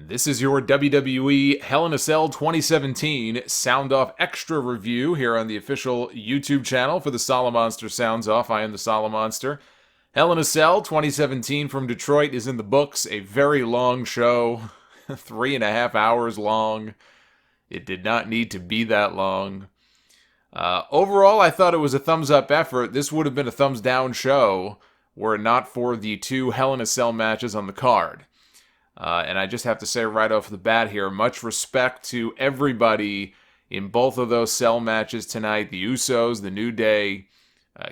This is your WWE Hell in a Cell 2017 Sound Off Extra review here on the official YouTube channel for the Solomonster Sounds Off. I am the Solomonster. Hell in a Cell 2017 from Detroit is in the books. A very long show, 3.5 hours long. It did not need to be that long. Overall, I thought it was a thumbs up effort. This would have been a thumbs down show were it not for the two Hell in a Cell matches on the card. And I just have to say right off the bat here, much respect to everybody in both of those Cell matches tonight. The Usos, the New Day,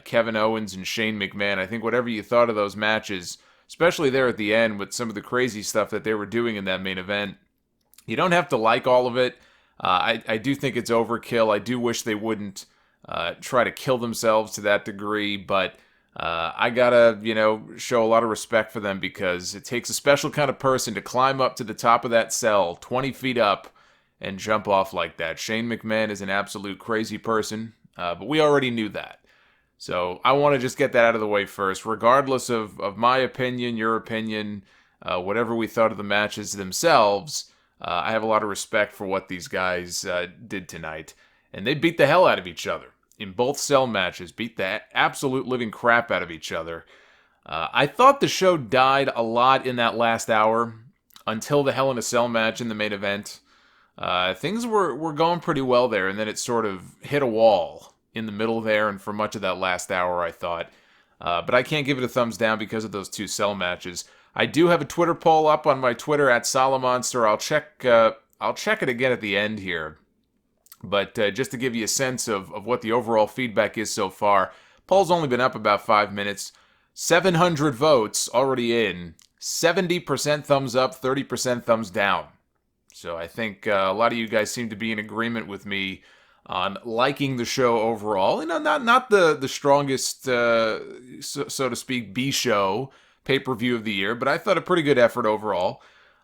Kevin Owens, and Shane McMahon. I think whatever you thought of those matches, especially there at the end with some of the crazy stuff that they were doing in that main event, you don't have to like all of it. I do think it's overkill. I do wish they wouldn't try to kill themselves to that degree, but I gotta, show a lot of respect for them because it takes a special kind of person to climb up to the top of that cell, 20 feet up, and jump off like that. Shane McMahon is an absolute crazy person, but we already knew that. So I want to just get that out of the way first. Regardless of my opinion, your opinion, whatever we thought of the matches themselves, I have a lot of respect for what these guys did tonight. And they beat the hell out of each other. In both Cell matches, beat the absolute living crap out of each other. I thought the show died a lot in that last hour until the Hell in a Cell match in the main event. Things were going pretty well there, and then it sort of hit a wall in the middle there, and for much of that last hour, I thought. But I can't give it a thumbs down because of those two Cell matches. I do have a Twitter poll up on my Twitter at Solomonster. I'll check it again at the end here. But just to give you a sense of what the overall feedback is so far, poll's only been up about 5 minutes. 700 votes already in. 70% thumbs up, 30% thumbs down. So I think a lot of you guys seem to be in agreement with me on liking the show overall. Not the strongest, so to speak, B show pay-per-view of the year, but I thought a pretty good effort overall.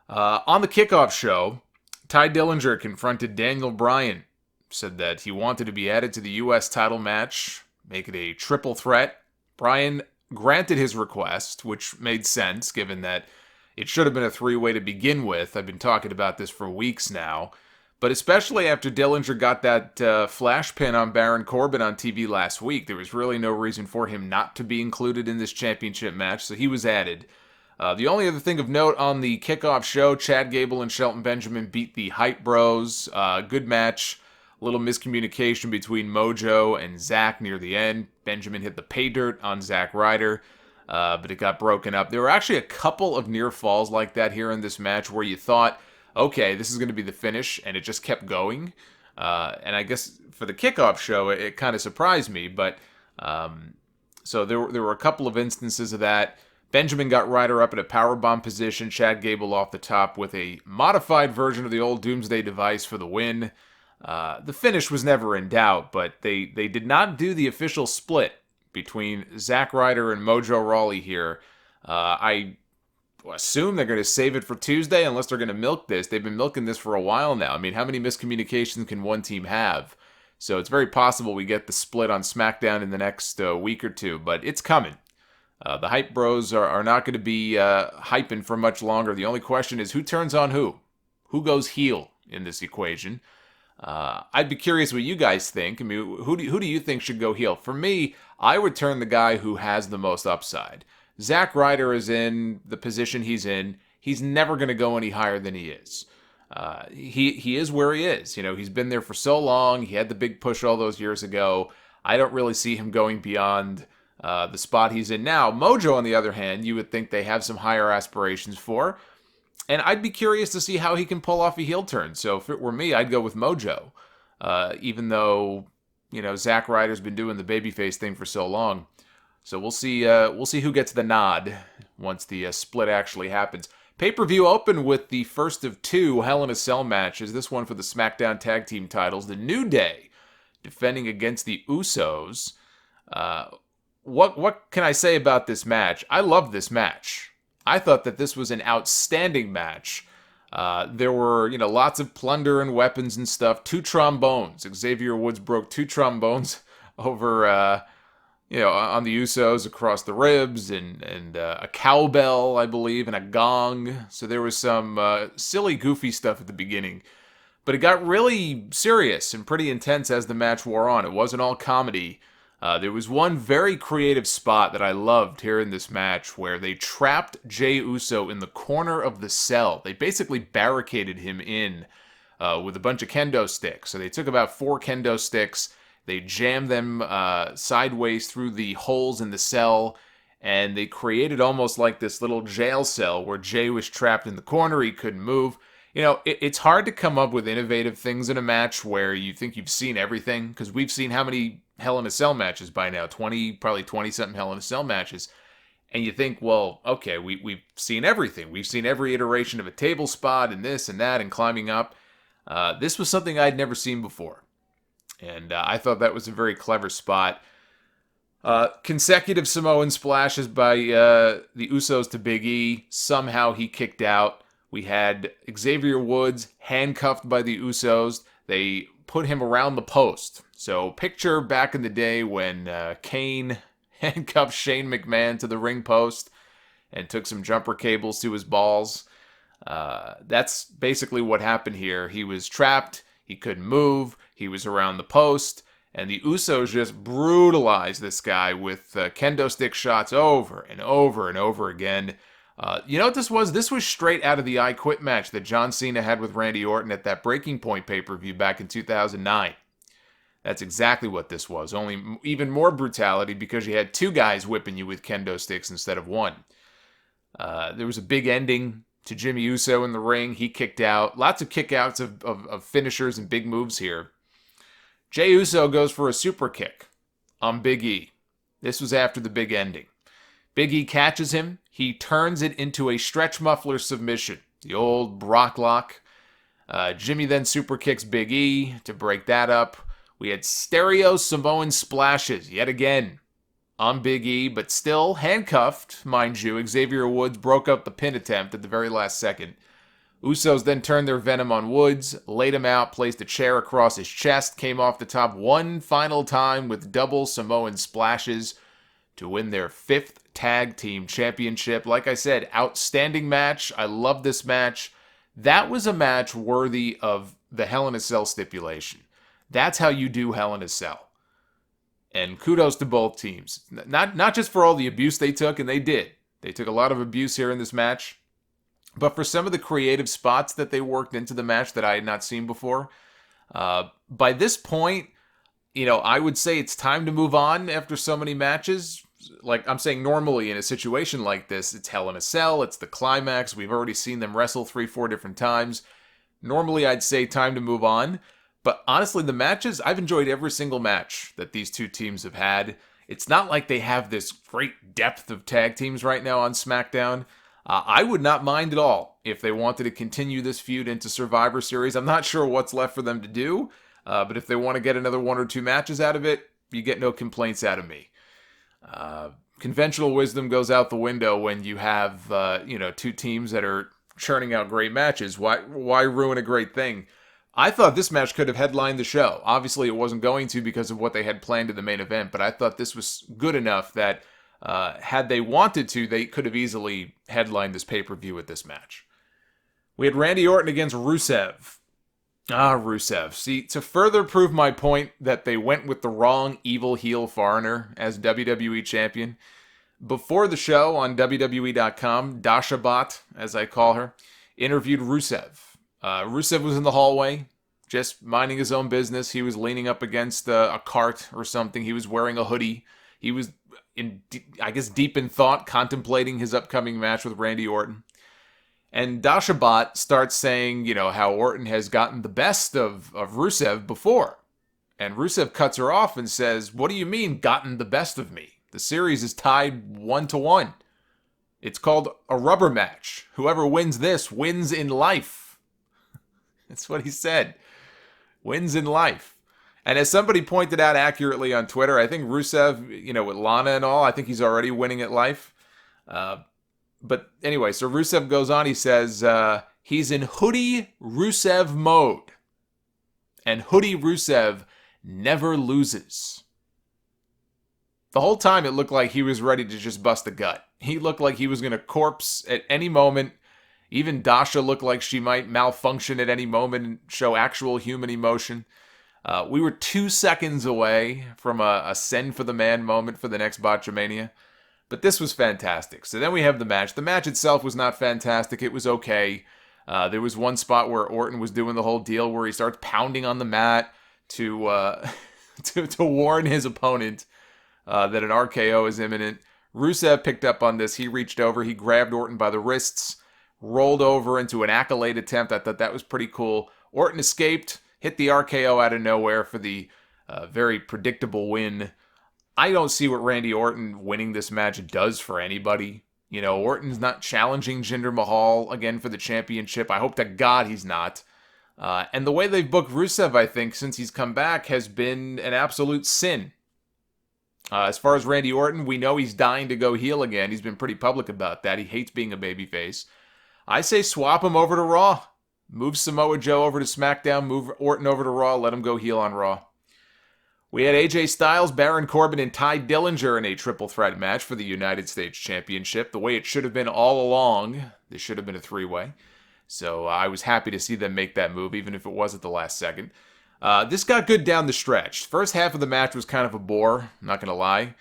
On the Kickoff show, Ty Dillinger confronted Daniel Bryan. Said that he wanted to be added to the U.S. title match, make it a triple threat. Bryan granted his request, which made sense given that it should have been a three-way to begin with. I've been talking about this for weeks now. But especially after Dillinger got that flash pin on Baron Corbin on TV last week, there was really no reason for him not to be included in this championship match, so he was added. The only other thing of note on the Kickoff show, Chad Gable and Shelton Benjamin beat the Hype Bros. Good match. Little miscommunication between Mojo and Zack near the end. Benjamin hit the pay dirt on Zack Ryder, but it got broken up. There were actually a couple of near falls like that here in this match where you thought, okay, this is going to be the finish, and it just kept going. And I guess for the Kickoff show, it kind of surprised me, but so there were a couple of instances of that. Benjamin got Ryder up in a powerbomb position. Chad Gable off the top with a modified version of the old Doomsday device for the win. The finish was never in doubt, but they did not do the official split between Zack Ryder and Mojo Rawley here. I assume they're going to save it for Tuesday unless they're going to milk this. They've been milking this for a while now. I mean, how many miscommunications can one team have? So it's very possible we get the split on SmackDown in the next week or two, but it's coming. The Hype Bros are not going to be hyping for much longer. The only question is who turns on who? Who goes heel in this equation? I'd be curious what you guys think. I mean, who do you think should go heel? For me, I would turn the guy who has the most upside. Zack Ryder is in the position he's in. He's never going to go any higher than he is. He is where he is. He's been there for so long. He had the big push all those years ago. I don't really see him going beyond the spot he's in now. Mojo, on the other hand, you would think they have some higher aspirations for. And I'd be curious to see how he can pull off a heel turn. So if it were me, I'd go with Mojo. Even though, Zack Ryder's been doing the babyface thing for so long. So we'll see who gets the nod once the split actually happens. Pay-per-view opened with the first of two Hell in a Cell matches. This one for the SmackDown Tag Team titles. The New Day defending against the Usos. What can I say about this match? I love this match. I thought that this was an outstanding match. There were, lots of plunder and weapons and stuff. 2 trombones. Xavier Woods broke 2 trombones over on the Usos across the ribs, and a cowbell, I believe, and a gong. So there was some silly, goofy stuff at the beginning. But it got really serious and pretty intense as the match wore on. It wasn't all comedy. There was one very creative spot that I loved here in this match where they trapped Jey Uso in the corner of the cell. They basically barricaded him in with a bunch of kendo sticks. So they took about 4 kendo sticks. They jammed them sideways through the holes in the cell, and they created almost like this little jail cell where Jey was trapped in the corner. He couldn't move. It's hard to come up with innovative things in a match where you think you've seen everything, because we've seen how many Hell in a Cell matches by now? 20, probably 20-something Hell in a Cell matches. And you think, well, okay, we've seen everything. We've seen every iteration of a table spot and this and that and climbing up. This was something I'd never seen before. And I thought that was a very clever spot. Consecutive Samoan splashes by the Usos to Big E. Somehow he kicked out. We had Xavier Woods handcuffed by the Usos. They put him around the post. So picture back in the day when Kane handcuffed Shane McMahon to the ring post and took some jumper cables to his balls. That's basically what happened here. He was trapped. He couldn't move. He was around the post. And the Usos just brutalized this guy with kendo stick shots over and over and over again. You know what this was? This was straight out of the I Quit match that John Cena had with Randy Orton at that Breaking Point pay-per-view back in 2009. That's exactly what this was. Only even more brutality because you had 2 guys whipping you with kendo sticks instead of 1. There was a big ending to Jimmy Uso in the ring. He kicked out. Lots of kickouts of finishers and big moves here. Jey Uso goes for a super kick on Big E. This was after the big ending. Big E catches him. He turns it into a stretch muffler submission. The old Brock lock. Jimmy then super kicks Big E to break that up. We had stereo Samoan splashes yet again on Big E, but still handcuffed, mind you. Xavier Woods broke up the pin attempt at the very last second. Usos then turned their venom on Woods, laid him out, placed a chair across his chest, came off the top one final time with double Samoan splashes to win their 5th tag team championship. Like I said, outstanding match. I love this match. That was a match worthy of the Hell in a Cell stipulation. That's how you do Hell in a Cell. And kudos to both teams. Not just for all the abuse they took, and they did. They took a lot of abuse here in this match. But for some of the creative spots that they worked into the match that I had not seen before. By this point, I would say it's time to move on after so many matches. Like I'm saying, normally in a situation like this, it's Hell in a Cell, it's the climax. We've already seen them wrestle 3-4 different times. Normally, I'd say time to move on. But honestly, the matches, I've enjoyed every single match that these two teams have had. It's not like they have this great depth of tag teams right now on SmackDown. I would not mind at all if they wanted to continue this feud into Survivor Series. I'm not sure what's left for them to do, but if they want to get another 1 or 2 matches out of it, you get no complaints out of me. Conventional wisdom goes out the window when you have, 2 teams that are churning out great matches. Why ruin a great thing? I thought this match could have headlined the show. Obviously, it wasn't going to because of what they had planned in the main event, but I thought this was good enough that had they wanted to, they could have easily headlined this pay-per-view with this match. We had Randy Orton against Rusev. Rusev. See, to further prove my point that they went with the wrong evil heel foreigner as WWE champion, before the show on WWE.com, Dasha Bot, as I call her, interviewed Rusev. Rusev was in the hallway, just minding his own business. He was leaning up against a cart or something. He was wearing a hoodie. He was, deep in thought, contemplating his upcoming match with Randy Orton. And Dasha Bot starts saying, how Orton has gotten the best of Rusev before. And Rusev cuts her off and says, "What do you mean, gotten the best of me? The series is tied 1-1. It's called a rubber match. Whoever wins this wins in life." That's what he said. Wins in life. And as somebody pointed out accurately on Twitter, I think Rusev, with Lana and all, I think he's already winning at life. But anyway, so Rusev goes on. He says he's in Hoodie Rusev mode. And Hoodie Rusev never loses. The whole time it looked like he was ready to just bust a gut. He looked like he was going to corpse at any moment. Even Dasha looked like she might malfunction at any moment and show actual human emotion. We were 2 seconds away from a send for the man moment for the next Botchamania. But this was fantastic. So then we have the match. The match itself was not fantastic. It was okay. There was one spot where Orton was doing the whole deal where he starts pounding on the mat to to warn his opponent that an RKO is imminent. Rusev picked up on this. He reached over. He grabbed Orton by the wrists, rolled over into an accolade attempt. I thought that was pretty cool. Orton escaped, hit the RKO out of nowhere for the very predictable win. I don't see what Randy Orton winning this match does for anybody. You know, Orton's not challenging Jinder Mahal again for the championship. I hope to God he's not. And the way they've booked Rusev, I think, since he's come back has been an absolute sin. As far as Randy Orton, we know he's dying to go heel again. He's been pretty public about that. He hates being a babyface. I say swap him over to Raw. Move Samoa Joe over to SmackDown. Move Orton over to Raw. Let him go heel on Raw. We had AJ Styles, Baron Corbin, and Ty Dillinger in a triple threat match for the United States Championship. The way it should have been all along. This should have been a three-way. So I was happy to see them make that move, even if it was at the last second. This got good down the stretch. First half of the match was kind of a bore, I'm not going to lie.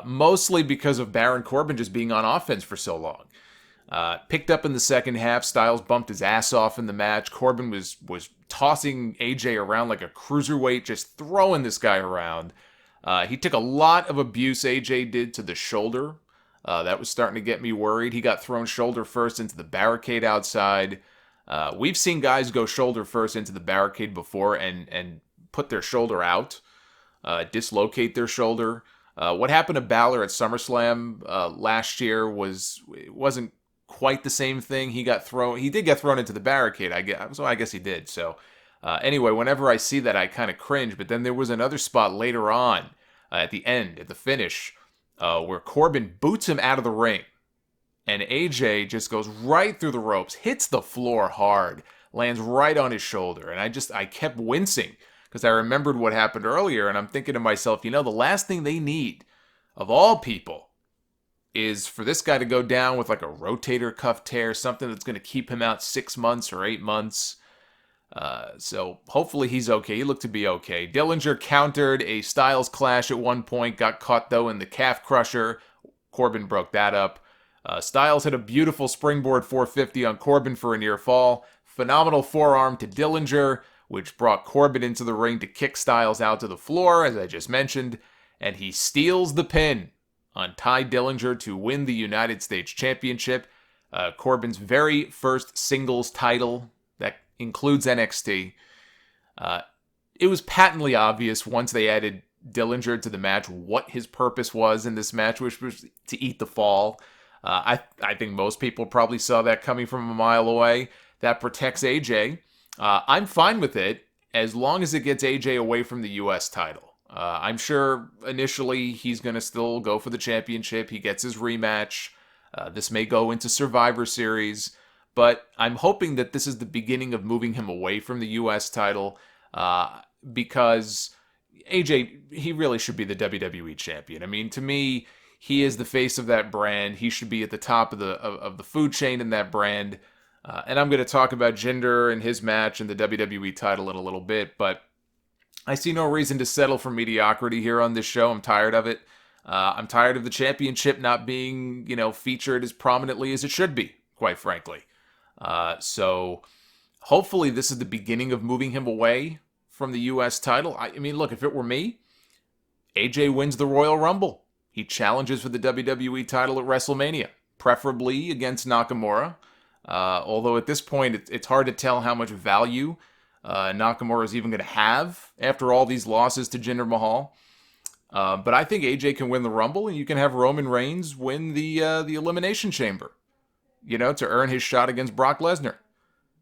Mostly because of Baron Corbin just being on offense for so long. Picked up in the second half. Styles bumped his ass off in the match. Corbin was tossing AJ around like a cruiserweight, just throwing this guy around. He took a lot of abuse, AJ did, to the shoulder. That was starting to get me worried. He got thrown shoulder first into the barricade outside. We've seen guys go shoulder first into the barricade before and put their shoulder out, dislocate their shoulder. What happened to Balor at SummerSlam last year wasn't quite the same thing. He did get thrown into the barricade, I guess he did. So anyway, whenever I see that, I kind of cringe. But then there was another spot later on at the end, at the finish, where Corbin boots him out of the ring. And AJ just goes right through the ropes, hits the floor hard, lands right on his shoulder. And I kept wincing because I remembered what happened earlier. And I'm thinking to myself, the last thing they need, of all people, is for this guy to go down with like a rotator cuff tear, something that's going to keep him out 6 months or 8 months. So hopefully he's okay. He looked to be okay. Dillinger countered a Styles clash at one point, got caught though in the calf crusher. Corbin broke that up. Styles hit a beautiful springboard 450 on Corbin for a near fall. Phenomenal forearm to Dillinger, which brought Corbin into the ring to kick Styles out to the floor, as I just mentioned. And he steals the pin on Ty Dillinger to win the United States Championship. Corbin's very first singles title that includes NXT. It was patently obvious once they added Dillinger to the match what his purpose was in this match, which was to eat the fall. I think most people probably saw that coming from a mile away. That protects AJ. I'm fine with it as long as it gets AJ away from the U.S. title. I'm sure initially he's going to still go for the championship. He gets his rematch. This may go into Survivor Series. But I'm hoping that this is the beginning of moving him away from the U.S. title because AJ, he really should be the WWE champion. I mean, to me, he is the face of that brand. He should be at the top of the food chain in that brand. And I'm going to talk about Jinder and his match and the WWE title in a little bit, but I see no reason to settle for mediocrity here on this show. I'm tired of it. I'm tired of the championship not being, featured as prominently as it should be, quite frankly. So hopefully this is the beginning of moving him away from the U.S. title. I mean, look, if it were me, AJ wins the Royal Rumble. He challenges for the WWE title at WrestleMania, preferably against Nakamura. Although at this point, it's hard to tell how much value Nakamura is even going to have after all these losses to Jinder Mahal. But I think AJ can win the Rumble, and you can have Roman Reigns win the Elimination Chamber, to earn his shot against Brock Lesnar.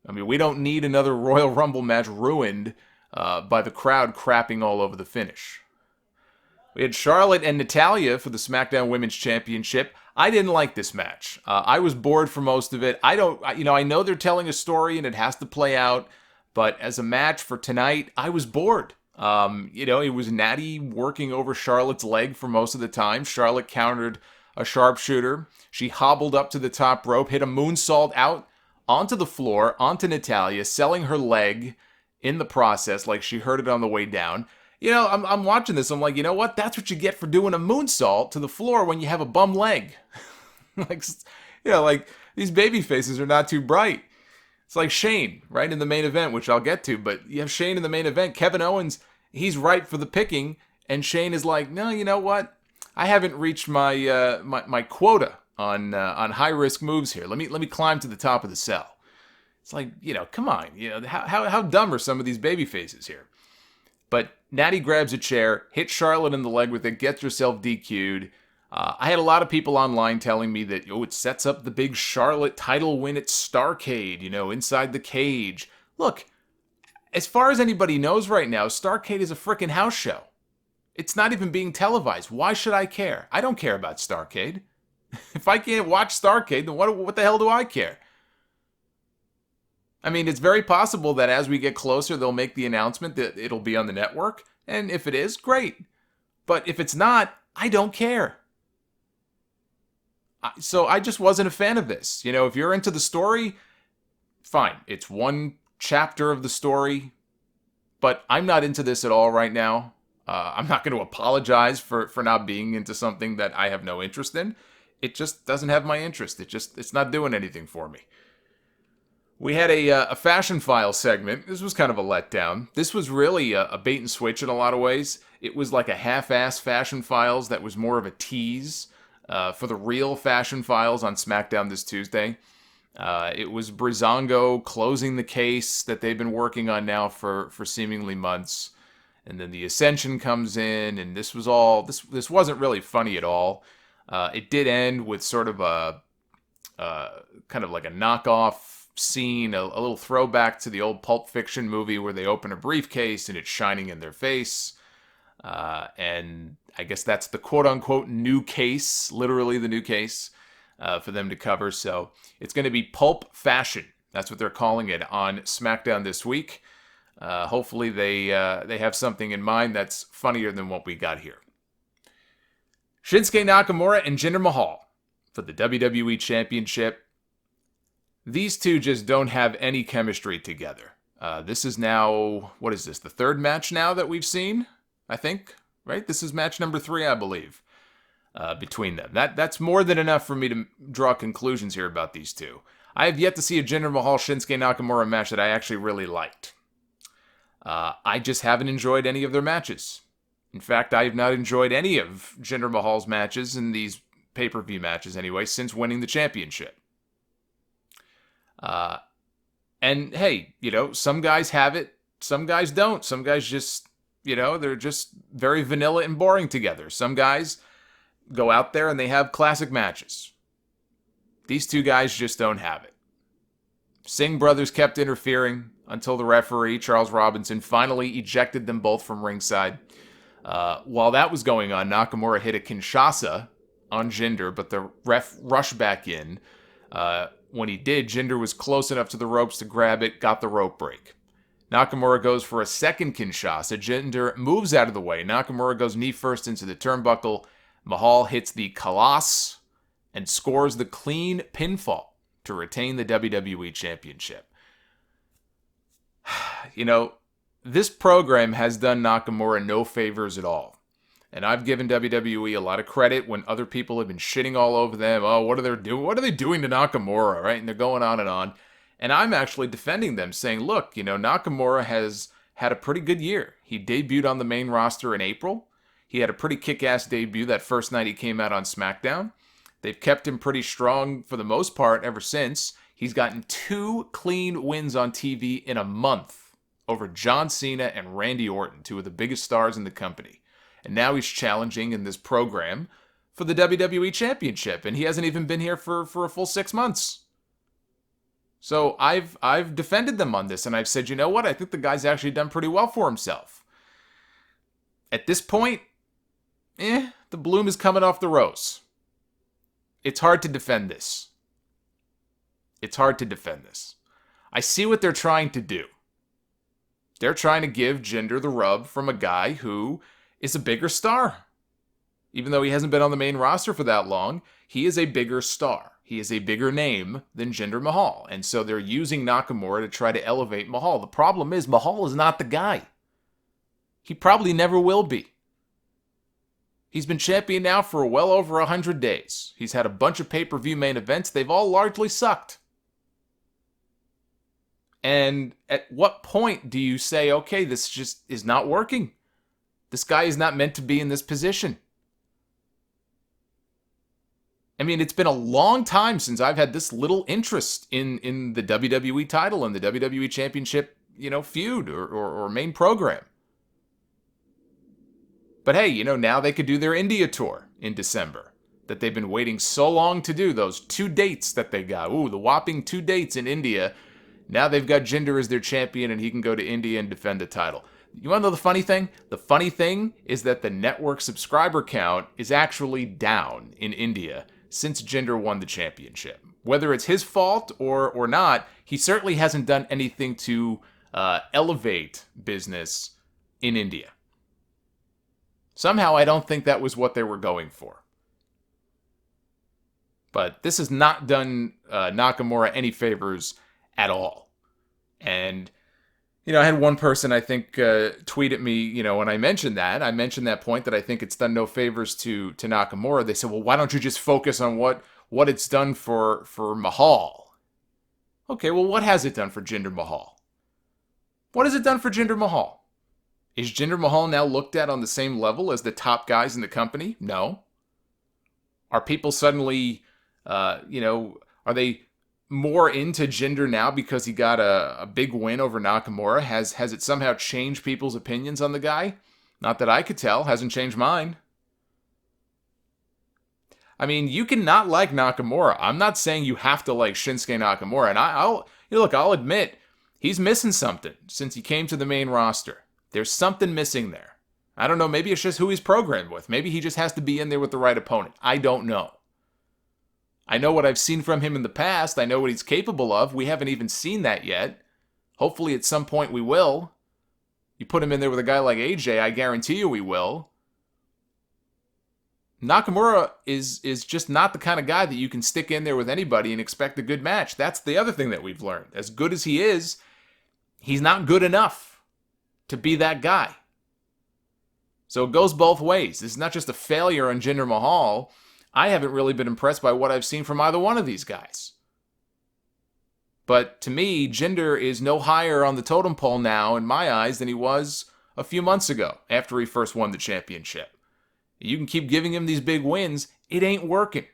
I mean, we don't need another Royal Rumble match ruined by the crowd crapping all over the finish. We had Charlotte and Natalya for the SmackDown Women's Championship. I didn't like this match. I was bored for most of it. I know they're telling a story and it has to play out, but as a match for tonight, I was bored. It was Natty working over Charlotte's leg for most of the time. Charlotte countered a sharpshooter. She hobbled up to the top rope, hit a moonsault out onto the floor, onto Natalya, selling her leg in the process like she heard it on the way down. I'm watching this. I'm like, you know what? That's what you get for doing a moonsault to the floor when you have a bum leg. like these baby faces are not too bright. It's like Shane, right, in the main event, which I'll get to. But you have Shane in the main event. Kevin Owens, he's ripe for the picking. And Shane is like, no, you know what? I haven't reached my my quota on high-risk moves here. Let me climb to the top of the cell. It's like, come on. How dumb are some of these baby faces here? But Natty grabs a chair, hits Charlotte in the leg with it, gets herself DQ'd. I had a lot of people online telling me that, it sets up the big Charlotte title win at Starrcade, inside the cage. Look, as far as anybody knows right now, Starrcade is a frickin' house show. It's not even being televised. Why should I care? I don't care about Starrcade. If I can't watch Starrcade, then what the hell do I care? I mean, it's very possible that as we get closer, they'll make the announcement that it'll be on the network. And if it is, great. But if it's not, I don't care. So I just wasn't a fan of this. If you're into the story, fine. It's one chapter of the story. But I'm not into this at all right now. I'm not going to apologize for not being into something that I have no interest in. It just doesn't have my interest. It's not doing anything for me. We had a Fashion File segment. This was kind of a letdown. This was really a bait and switch in a lot of ways. It was like a half-ass Fashion Files that was more of a tease for the real Fashion Files on SmackDown this Tuesday. It was Breezango closing the case that they've been working on now for seemingly months. And then the Ascension comes in, and this wasn't really funny at all. It did end with sort of a kind of like a knockoff scene, a little throwback to the old Pulp Fiction movie where they open a briefcase and it's shining in their face. And I guess that's the quote-unquote new case, literally the new case, for them to cover. So it's going to be Pulp Fashion. That's what they're calling it on SmackDown this week. Hopefully they have something in mind that's funnier than what we got here. Shinsuke Nakamura and Jinder Mahal for the WWE Championship. These two just don't have any chemistry together. This is now, what is this, the third match now that we've seen? I think, right? This is match number 3, I believe, between them. That's more than enough for me to draw conclusions here about these two. I have yet to see a Jinder Mahal-Shinsuke Nakamura match that I actually really liked. I just haven't enjoyed any of their matches. In fact, I have not enjoyed any of Jinder Mahal's matches, in these pay-per-view matches anyway, since winning the championship. And hey, some guys have it, some guys don't. Some guys just, they're just very vanilla and boring together. Some guys go out there and they have classic matches. These two guys just don't have it. Singh brothers kept interfering until the referee, Charles Robinson, finally ejected them both from ringside. While that was going on, Nakamura hit a Kinshasa on Jinder, but the ref rushed back in. When he did, Jinder was close enough to the ropes to grab it, got the rope break. Nakamura goes for a second Kinshasa. Jinder moves out of the way. Nakamura goes knee first into the turnbuckle. Mahal hits the Kalash and scores the clean pinfall to retain the WWE Championship. This program has done Nakamura no favors at all. And I've given WWE a lot of credit when other people have been shitting all over them. Oh, what are they doing? What are they doing to Nakamura, right? And they're going on and on. And I'm actually defending them, saying, look, Nakamura has had a pretty good year. He debuted on the main roster in April. He had a pretty kick-ass debut that first night he came out on SmackDown. They've kept him pretty strong for the most part ever since. He's gotten 2 clean wins on TV in a month over John Cena and Randy Orton, 2 of the biggest stars in the company. And now he's challenging in this program for the WWE Championship. And he hasn't even been here for a full 6 months. So I've defended them on this. And I've said, you know what? I think the guy's actually done pretty well for himself. At this point, the bloom is coming off the rose. It's hard to defend this. I see what they're trying to do. They're trying to give Jinder the rub from a guy who is a bigger star. Even though he hasn't been on the main roster for that long, he is a bigger star. He is a bigger name than Jinder Mahal. And so they're using Nakamura to try to elevate Mahal. The problem is Mahal is not the guy. He probably never will be. He's been champion now for well over 100 days. He's had a bunch of pay-per-view main events. They've all largely sucked. And at what point do you say, okay, this just is not working? This guy is not meant to be in this position. I mean, it's been a long time since I've had this little interest in the WWE title and the WWE Championship, feud or main program. But hey, now they could do their India tour in December that they've been waiting so long to do. Those 2 dates that they got. Ooh, the whopping 2 dates in India. Now they've got Jinder as their champion and he can go to India and defend the title. You want to know the funny thing? The funny thing is that the network subscriber count is actually down in India since Jinder won the championship. Whether it's his fault or not, he certainly hasn't done anything to elevate business in India. Somehow I don't think that was what they were going for. But this has not done Nakamura any favors at all. And, I had one person, I think, tweet at me, when I mentioned that. I mentioned that point that I think it's done no favors to Nakamura. They said, well, why don't you just focus on what it's done for Mahal? Okay, well, what has it done for Jinder Mahal? What has it done for Jinder Mahal? Is Jinder Mahal now looked at on the same level as the top guys in the company? No. Are people suddenly, are they more into Jinder now because he got a big win over Nakamura? Has it somehow changed people's opinions on the guy? Not that I could tell. Hasn't changed mine. I mean, you can not like Nakamura. I'm not saying you have to like Shinsuke Nakamura. And I'll admit, he's missing something since he came to the main roster. There's something missing there. I don't know, maybe it's just who he's programmed with. Maybe he just has to be in there with the right opponent. I don't know. I know what I've seen from him in the past. I know what he's capable of. We haven't even seen that yet. Hopefully at some point we will. You put him in there with a guy like AJ, I guarantee you we will. Nakamura is just not the kind of guy that you can stick in there with anybody and expect a good match. That's the other thing that we've learned. As good as he is, he's not good enough to be that guy. So it goes both ways. This is not just a failure on Jinder Mahal. I haven't really been impressed by what I've seen from either one of these guys. But to me, Jinder is no higher on the totem pole now, in my eyes, than he was a few months ago after he first won the championship. You can keep giving him these big wins. It ain't working.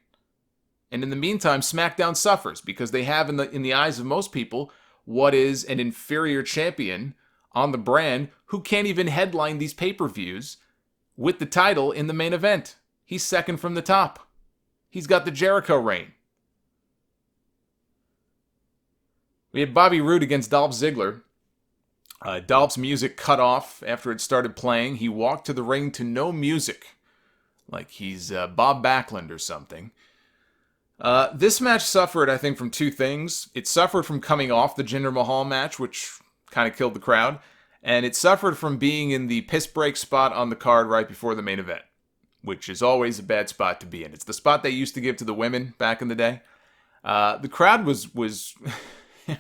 And in the meantime, SmackDown suffers because they have, in the eyes of most people, what is an inferior champion on the brand who can't even headline these pay-per-views with the title in the main event. He's second from the top. He's got the Jericho reign. We had Bobby Roode against Dolph Ziggler. Dolph's music cut off after it started playing. He walked to the ring to no music, like he's Bob Backlund or something. This match suffered, I think, from 2 things. It suffered from coming off the Jinder Mahal match, which kind of killed the crowd. And it suffered from being in the piss break spot on the card right before the main event, which is always a bad spot to be in. It's the spot they used to give to the women back in the day. The crowd was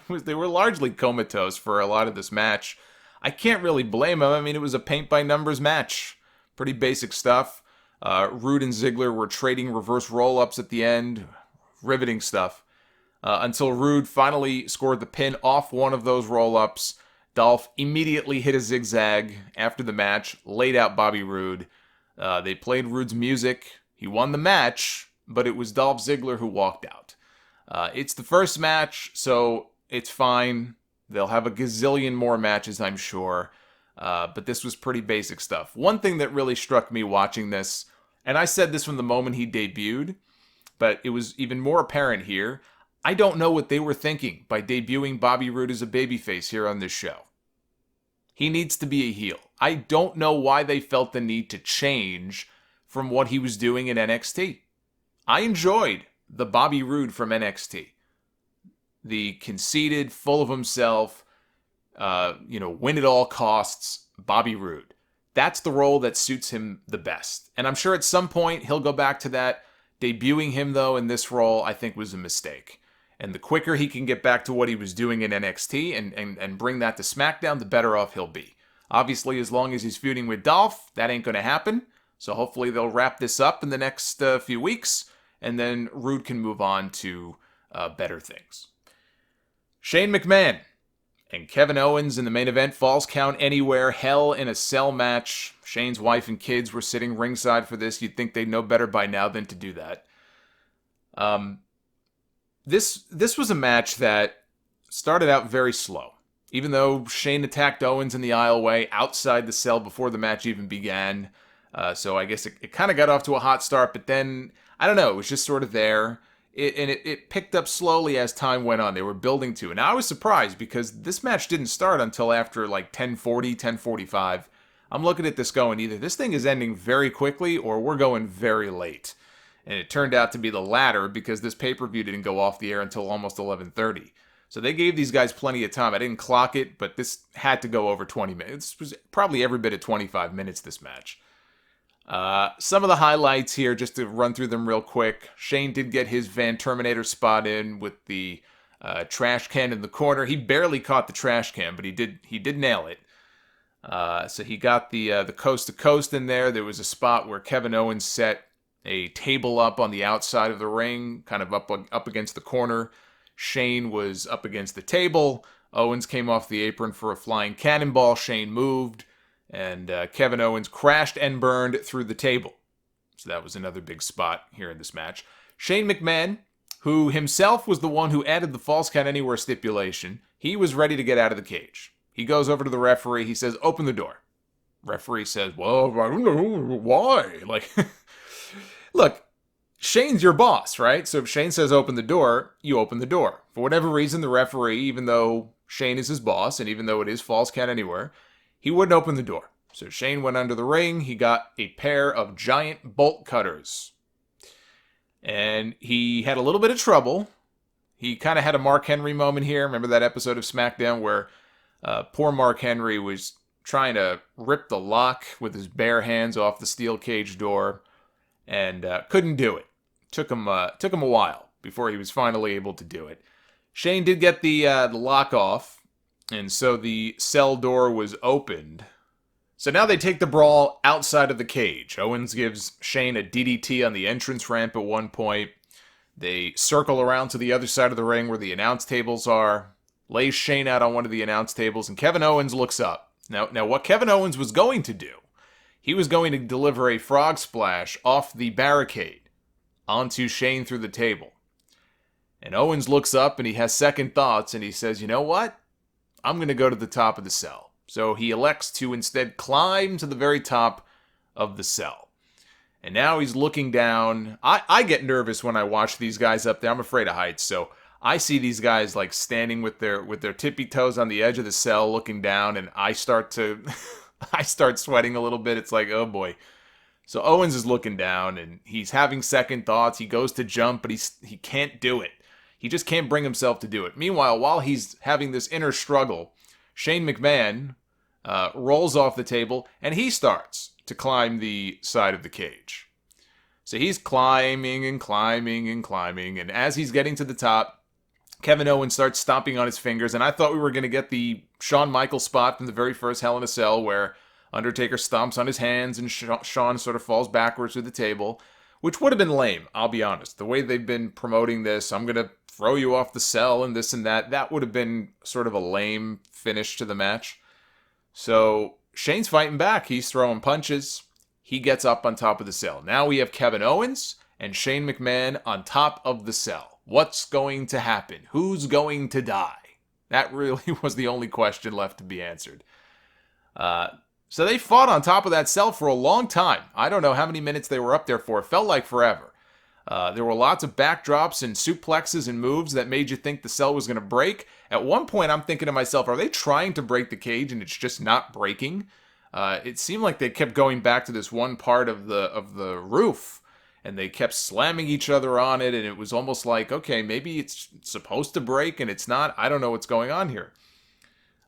they were largely comatose for a lot of this match. I can't really blame them. I mean, it was a paint-by-numbers match. Pretty basic stuff. Rude and Ziggler were trading reverse roll-ups at the end. Riveting stuff. Until Rude finally scored the pin off one of those roll-ups. Dolph immediately hit a zigzag after the match, laid out Bobby Roode. They played Roode's music. He won the match, but it was Dolph Ziggler who walked out. It's the first match, so it's fine. They'll have a gazillion more matches, I'm sure. But this was pretty basic stuff. One thing that really struck me watching this, and I said this from the moment he debuted, but it was even more apparent here. I don't know what they were thinking by debuting Bobby Roode as a babyface here on this show. He needs to be a heel. I don't know why they felt the need to change from what he was doing in NXT. I enjoyed the Bobby Roode from NXT. The conceited, full of himself, win at all costs Bobby Roode. That's the role that suits him the best. And I'm sure at some point he'll go back to that. Debuting him, though, in this role, I think was a mistake. And the quicker he can get back to what he was doing in NXT and bring that to SmackDown, the better off he'll be. Obviously, as long as he's feuding with Dolph, that ain't going to happen. So hopefully they'll wrap this up in the next few weeks, and then Roode can move on to better things. Shane McMahon and Kevin Owens in the main event. Falls Count Anywhere, Hell in a Cell match. Shane's wife and kids were sitting ringside for this. You'd think they'd know better by now than to do that. This was a match that started out very slow. Even though Shane attacked Owens in the aisleway outside the cell before the match even began. So I guess it kind of got off to a hot start, but then, I don't know, it was just sort of there. It picked up slowly as time went on. They were building to it. Now, I was surprised because this match didn't start until after like 10:40, 10:45. I'm looking at this going, either this thing is ending very quickly or we're going very late. And it turned out to be the latter because this pay-per-view didn't go off the air until almost 11:30. So they gave these guys plenty of time. I didn't clock it, but this had to go over 20 minutes. This was probably every bit of 25 minutes, this match. Some of the highlights here, just to run through them real quick. Shane did get his Van Terminator spot in with the trash can in the corner. He barely caught the trash can, but he did nail it. So he got the coast to coast in there. There was a spot where Kevin Owens set a table up on the outside of the ring, kind of up against the corner. Shane was up against the table. Owens came off the apron for a flying cannonball. Shane moved. And Kevin Owens crashed and burned through the table. So that was another big spot here in this match. Shane McMahon, who himself was the one who added the Falls Count Anywhere stipulation, he was ready to get out of the cage. He goes over to the referee. He says, "Open the door." Referee says, "Well, I don't know why." Like, look, Shane's your boss, right? So if Shane says open the door, you open the door. For whatever reason, the referee, even though Shane is his boss, and even though it is Falls Count Anywhere, he wouldn't open the door. So Shane went under the ring. He got a pair of giant bolt cutters. And he had a little bit of trouble. He kind of had a Mark Henry moment here. Remember that episode of SmackDown where poor Mark Henry was trying to rip the lock with his bare hands off the steel cage door and couldn't do it. Took him a while before he was finally able to do it. Shane did get the lock off. And so the cell door was opened. So now they take the brawl outside of the cage. Owens gives Shane a DDT on the entrance ramp at one point. They circle around to the other side of the ring where the announce tables are. Lays Shane out on one of the announce tables, and Kevin Owens looks up. Now what Kevin Owens was going to do, he was going to deliver a frog splash off the barricade onto Shane through the table. And Owens looks up and he has second thoughts and he says, "You know what? I'm going to go to the top of the cell." So he elects to instead climb to the very top of the cell. And now he's looking down. I get nervous when I watch these guys up there. I'm afraid of heights. So I see these guys like standing with their tippy toes on the edge of the cell looking down, and I start sweating a little bit. It's like, oh boy. So Owens is looking down and he's having second thoughts. He goes to jump, but he can't do it. He just can't bring himself to do it. Meanwhile, while he's having this inner struggle, Shane McMahon rolls off the table, and he starts to climb the side of the cage. So he's climbing and climbing and climbing, and as he's getting to the top, Kevin Owens starts stomping on his fingers, and I thought we were going to get the Shawn Michaels spot from the very first Hell in a Cell where Undertaker stomps on his hands and Shawn sort of falls backwards through the table, which would have been lame, I'll be honest. The way they've been promoting this, I'm going to throw you off the cell and this and that would have been sort of a lame finish to the match. So Shane's fighting back. He's throwing punches. He gets up on top of the cell. Now we have Kevin Owens and Shane McMahon on top of the cell. What's going to happen? Who's going to die? That really was the only question left to be answered. So they fought on top of that cell for a long time. I don't know how many minutes they were up there for. It felt like forever. There were lots of backdrops and suplexes and moves that made you think the cell was going to break. At one point, I'm thinking to myself, are they trying to break the cage and it's just not breaking? It seemed like they kept going back to this one part of the roof, and they kept slamming each other on it, and it was almost like, okay, maybe it's supposed to break and it's not. I don't know what's going on here.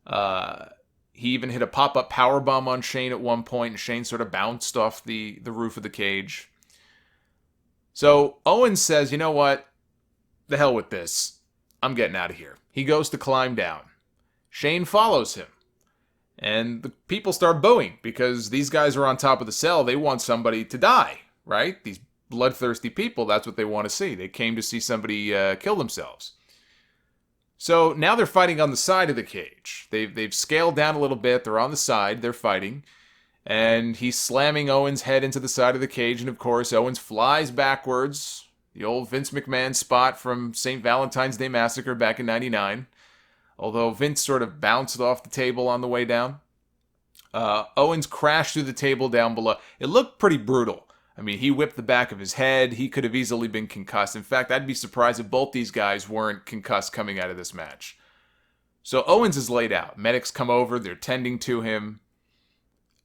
He even hit a pop-up powerbomb on Shane at one point, and Shane sort of bounced off the roof of the cage. So Owens says, you know what? The hell with this. I'm getting out of here. He goes to climb down. Shane follows him. And the people start booing because these guys are on top of the cell. They want somebody to die, right? These bloodthirsty people, that's what they want to see. They came to see somebody kill themselves. So now they're fighting on the side of the cage. They've scaled down a little bit. They're on the side. They're fighting. And he's slamming Owens' head into the side of the cage. And of course, Owens flies backwards. The old Vince McMahon spot from St. Valentine's Day Massacre back in '99. Although Vince sort of bounced off the table on the way down. Owens crashed through the table down below. It looked pretty brutal. I mean, he whipped the back of his head. He could have easily been concussed. In fact, I'd be surprised if both these guys weren't concussed coming out of this match. So Owens is laid out. Medics come over. They're tending to him.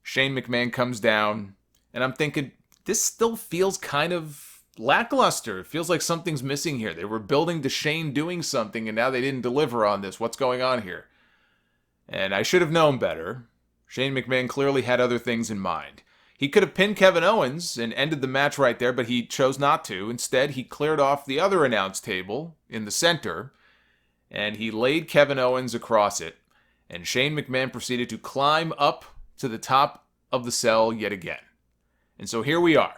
Shane McMahon comes down. And I'm thinking, this still feels kind of lackluster. It feels like something's missing here. They were building to Shane doing something, and now they didn't deliver on this. What's going on here? And I should have known better. Shane McMahon clearly had other things in mind. He could have pinned Kevin Owens and ended the match right there, but he chose not to. Instead, he cleared off the other announce table in the center, and he laid Kevin Owens across it, and Shane McMahon proceeded to climb up to the top of the cell yet again. And so here we are.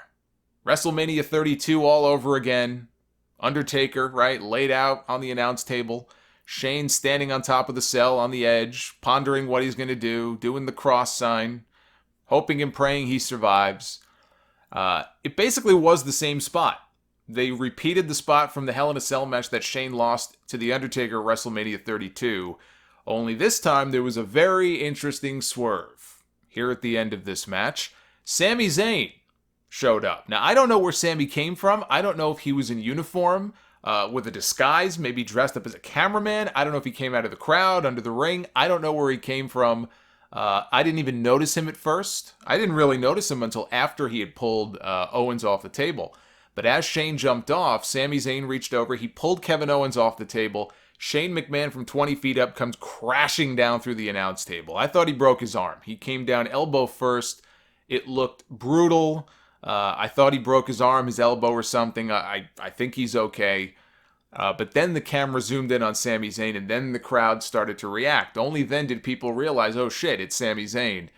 WrestleMania 32 all over again. Undertaker, right, laid out on the announce table. Shane standing on top of the cell on the edge, pondering what he's going to do, doing the cross sign, hoping and praying he survives. It basically was the same spot. They repeated the spot from the Hell in a Cell match that Shane lost to The Undertaker at WrestleMania 32. Only this time there was a very interesting swerve. Here at the end of this match, Sami Zayn showed up. Now, I don't know where Sami came from. I don't know if he was in uniform with a disguise, maybe dressed up as a cameraman. I don't know if he came out of the crowd, under the ring. I don't know where he came from. I didn't even notice him at first. I didn't really notice him until after he had pulled Owens off the table. But as Shane jumped off, Sami Zayn reached over. He pulled Kevin Owens off the table. Shane McMahon from 20 feet up comes crashing down through the announce table. I thought he broke his arm. He came down elbow first. It looked brutal. I thought he broke his arm, his elbow or something. I think he's okay. But then the camera zoomed in on Sami Zayn, and then the crowd started to react. Only then did people realize, oh shit, it's Sami Zayn.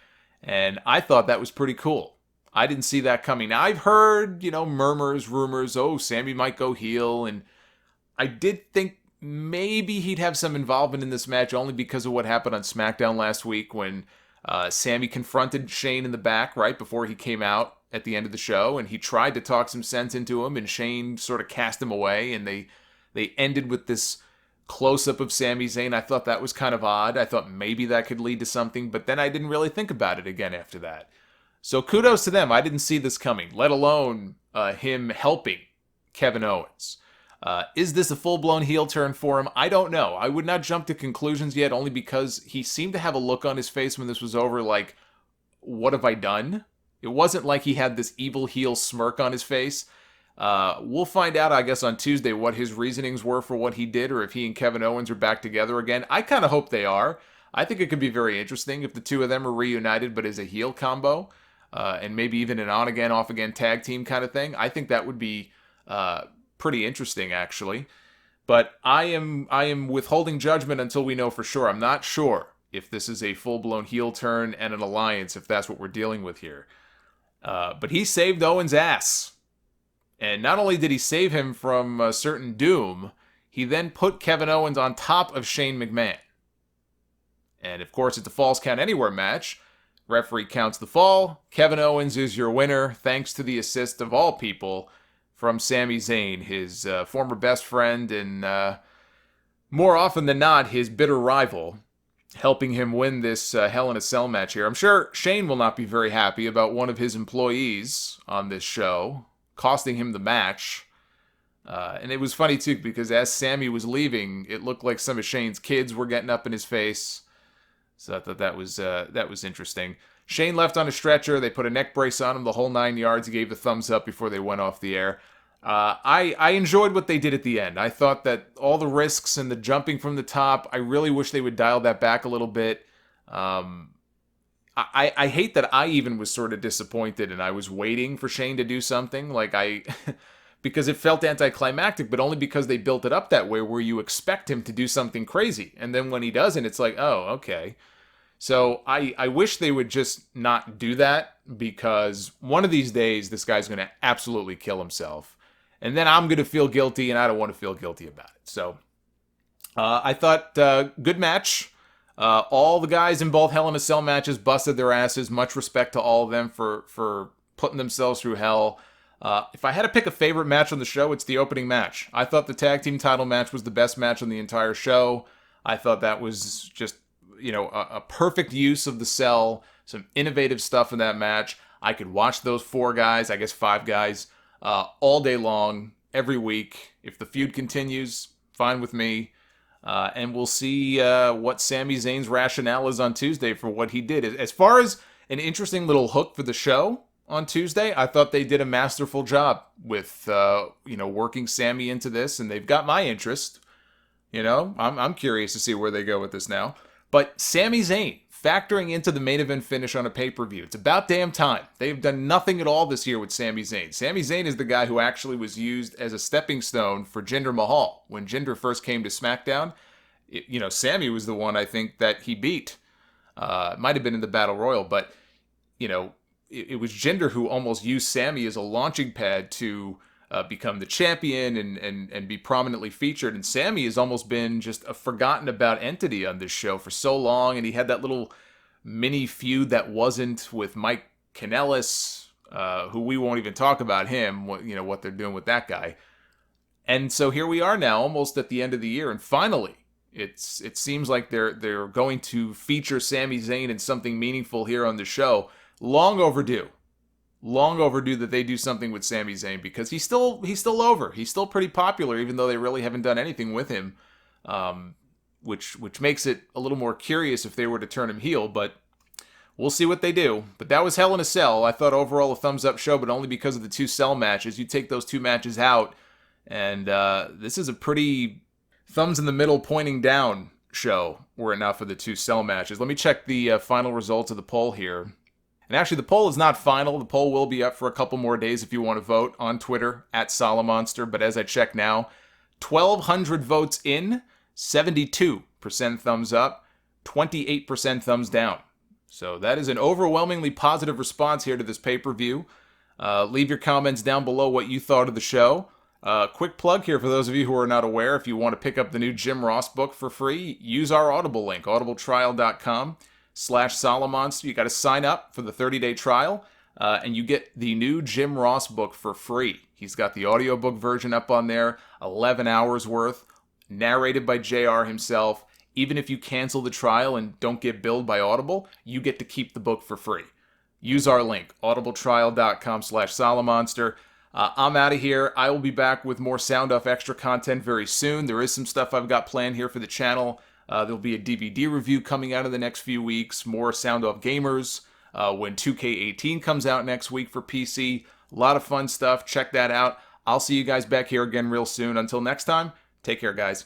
And I thought that was pretty cool. I didn't see that coming. Now, I've heard, murmurs, rumors, oh, Sami might go heel. And I did think maybe he'd have some involvement in this match only because of what happened on SmackDown last week when Sami confronted Shane in the back right before he came out at the end of the show. And he tried to talk some sense into him, and Shane sort of cast him away. And they ended with this close-up of Sami Zayn. I thought that was kind of odd. I thought maybe that could lead to something, but then I didn't really think about it again after that. So kudos to them. I didn't see this coming, let alone him helping Kevin Owens. Is this a full-blown heel turn for him? I don't know. I would not jump to conclusions yet, only because he seemed to have a look on his face when this was over like, what have I done? It wasn't like he had this evil heel smirk on his face. We'll find out, I guess, on Tuesday what his reasonings were for what he did, or if he and Kevin Owens are back together again. I kind of hope they are. I think it could be very interesting if the two of them are reunited, but as a heel combo, and maybe even an on-again, off-again tag team kind of thing. I think that would be pretty interesting, actually. But I am withholding judgment until we know for sure. I'm not sure if this is a full-blown heel turn and an alliance, if that's what we're dealing with here. But he saved Owens' ass. And not only did he save him from a certain doom, he then put Kevin Owens on top of Shane McMahon. And of course, it's a Falls Count Anywhere match. Referee counts the fall. Kevin Owens is your winner, thanks to the assist of all people from Sami Zayn, his former best friend and more often than not, his bitter rival, helping him win this Hell in a Cell match here. I'm sure Shane will not be very happy about one of his employees on this show costing him the match. And it was funny, too, because as Sami was leaving, it looked like some of Shane's kids were getting up in his face. So I thought that was interesting. Shane left on a stretcher. They put a neck brace on him the whole 9 yards. He gave the thumbs up before they went off the air. I enjoyed what they did at the end. I thought that all the risks and the jumping from the top, I really wish they would dial that back a little bit. Um, I hate that I even was sort of disappointed and I was waiting for Shane to do something. Because it felt anticlimactic, but only because they built it up that way where you expect him to do something crazy. And then when he doesn't, it's like, oh, okay. So I wish they would just not do that, because one of these days this guy's going to absolutely kill himself. And then I'm going to feel guilty, and I don't want to feel guilty about it. So I thought good match. All the guys in both Hell in a Cell matches busted their asses. Much respect to all of them for putting themselves through hell. If I had to pick a favorite match on the show, it's the opening match. I thought the tag team title match was the best match on the entire show. I thought that was just, a perfect use of the Cell. Some innovative stuff in that match. I could watch those 4 guys, I guess 5 guys, all day long, every week. If the feud continues, fine with me. And we'll see what Sami Zayn's rationale is on Tuesday for what he did. As far as an interesting little hook for the show on Tuesday, I thought they did a masterful job with, working Sami into this, and they've got my interest. I'm curious to see where they go with this now. But Sami Zayn factoring into the main event finish on a pay-per-view. It's about damn time. They've done nothing at all this year with Sami Zayn. Sami Zayn is the guy who actually was used as a stepping stone for Jinder Mahal. When Jinder first came to SmackDown, Sami was the one, I think, that he beat. It might have been in the Battle Royal, but, it was Jinder who almost used Sami as a launching pad to become the champion and be prominently featured. And Sami has almost been just a forgotten about entity on this show for so long. And he had that little mini feud that wasn't with Mike Kanellis, who we won't even talk about him, what they're doing with that guy. And so here we are now, almost at the end of the year. And finally, it seems like they're going to feature Sami Zayn in something meaningful here on the show. Long overdue that they do something with Sami Zayn, because he's still over. He's still pretty popular, even though they really haven't done anything with him, which makes it a little more curious if they were to turn him heel, but we'll see what they do. But that was Hell in a Cell. I thought overall a thumbs-up show, but only because of the 2 Cell matches. You take those 2 matches out, and this is a pretty thumbs-in-the-middle pointing down show, were it not for the 2 Cell matches. Let me check the final results of the poll here. And actually, the poll is not final. The poll will be up for a couple more days if you want to vote on Twitter, @Solomonster. But as I check now, 1,200 votes in, 72% thumbs up, 28% thumbs down. So that is an overwhelmingly positive response here to this pay-per-view. Leave your comments down below what you thought of the show. Quick plug here for those of you who are not aware. If you want to pick up the new Jim Ross book for free, use our Audible link, audibletrial.com/Solomonster. You got to sign up for the 30-day trial, and you get the new Jim Ross book for free. He's got the audiobook version up on there, 11 hours worth, narrated by JR himself. Even if you cancel the trial and don't get billed by Audible, you get to keep the book for free. Use our link, audibletrial.com/Solomonster. I'm out of here. I will be back with more Sound Off Extra content very soon. There is some stuff I've got planned here for the channel. There'll be a DVD review coming out in the next few weeks. More Sound Off Gamers when 2K18 comes out next week for PC. A lot of fun stuff. Check that out. I'll see you guys back here again real soon. Until next time, take care, guys.